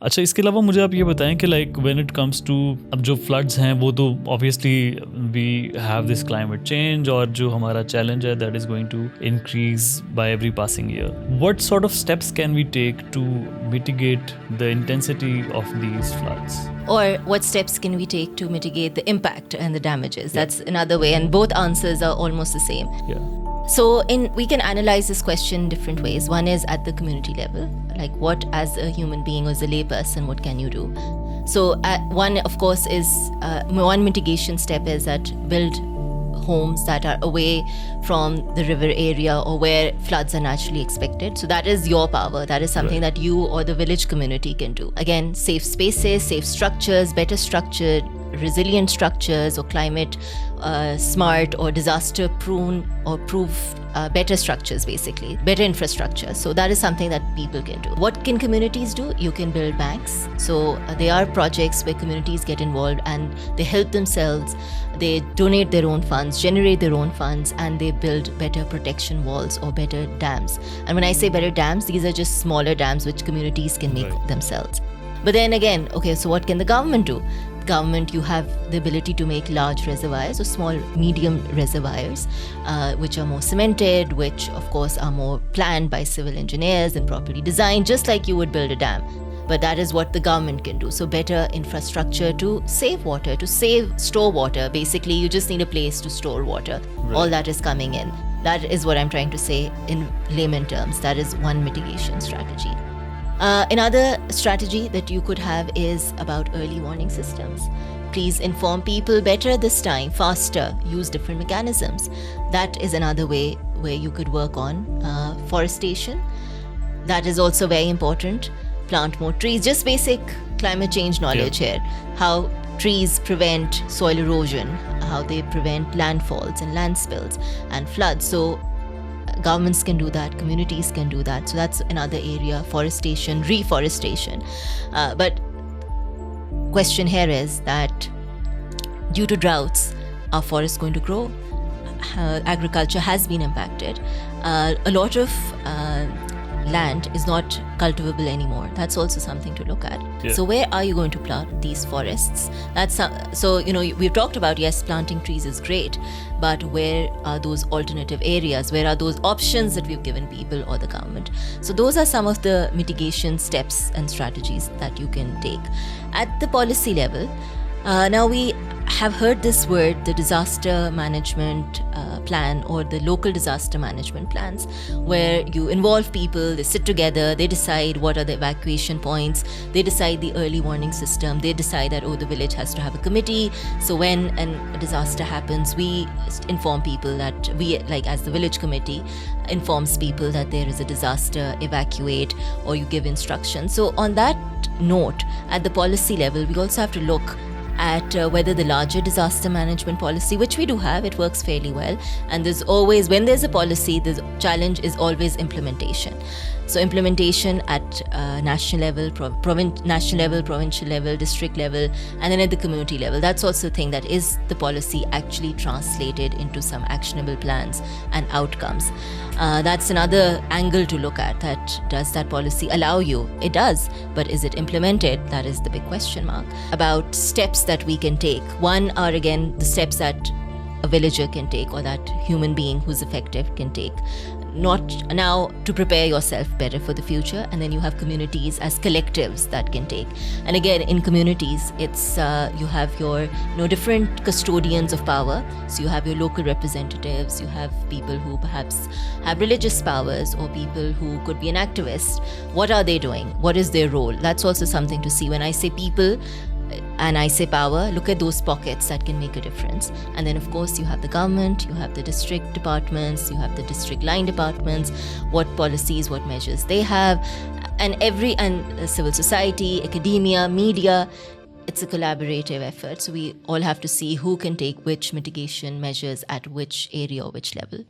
अच्छा, इसके अलावा मुझे आप ये बताएं कि like when it comes to अब जो फ्लड्स हैं वो तो obviously we have this climate change और जो हमारा चैलेंज है that is going to increase by every passing year. What sort of steps can we take to mitigate the intensity of these floods? Or what steps can we take to mitigate the impact and the damages? That's another way, and both answers are almost the same. Yeah. So we can analyze this question in different ways. One is at the community level, like what as a human being or as a lay person, what can you do? So one, of course, is one mitigation step is that build homes that are away from the river area or where floods are naturally expected. So that is your power. That is something that you or the village community can do. Again, safe spaces, safe structures, better structured, resilient structures, or climate smart or disaster prone or proof better structures, basically better infrastructure. So that is something that people can do. What can communities do? You can build banks. So there are projects where communities get involved and they help themselves. They donate their own funds, generate their own funds, and they build better protection walls or better dams. And when I say better dams, these are just smaller dams which communities can make themselves. But then again, okay, so what can the government do? Government, you have the ability to make large reservoirs or small medium reservoirs which are more cemented, which of course are more planned by civil engineers and properly designed, just like you would build a dam. But that is what the government can do. So better infrastructure to save water, to store water. Basically, you just need a place to store water. All that is coming in. That is what I'm trying to say in layman terms. That is one mitigation strategy. Another strategy that you could have is about early warning systems. Please inform people better this time, faster, use different mechanisms. That is another way where you could work on forestation. That is also very important. Plant more trees, just basic climate change knowledge here. How trees prevent soil erosion, how they prevent landfalls and land spills and floods. So governments can do that, communities can do that. So that's another area, forestation, reforestation. But question here is that due to droughts, are forests going to grow? Agriculture has been impacted. A lot of land is not cultivable anymore. That's also something to look at. So where are you going to plant these forests? So we've talked about, yes, planting trees is great, but where are those alternative areas? Where are those options that we've given people or the government? So those are some of the mitigation steps and strategies that you can take. At the policy level, now we have heard this word, the disaster management plan or the local disaster management plans, where you involve people, they sit together, they decide what are the evacuation points, they decide the early warning system, they decide that, the village has to have a committee. So when a disaster happens, we inform people that as the village committee informs people that there is a disaster, evacuate, or you give instructions. So on that note, at the policy level, we also have to look at whether the larger disaster management policy, which we do have, it works fairly well. And there's always, when there's a policy, the challenge is always implementation. So implementation at national level, provincial level, district level, and then at the community level. That's also a thing, that is the policy actually translated into some actionable plans and outcomes. That's another angle to look at, that does that policy allow you? It does, but is it implemented? That is the big question mark. About steps that we can take. One are, again, the steps that a villager can take or that human being who's affected can take. Not now to prepare yourself better for the future, and then you have communities as collectives that can take. And again, in communities, it's you have your different custodians of power. So you have your local representatives, you have people who perhaps have religious powers, or people who could be an activist. What are they doing? What is their role? That's also something to see. When I say people and I say power, look at those pockets that can make a difference. And then of course you have the government, you have the district departments, you have the district line departments, what policies, what measures they have, and civil society, academia, media. It's a collaborative effort. So we all have to see who can take which mitigation measures at which area or which level.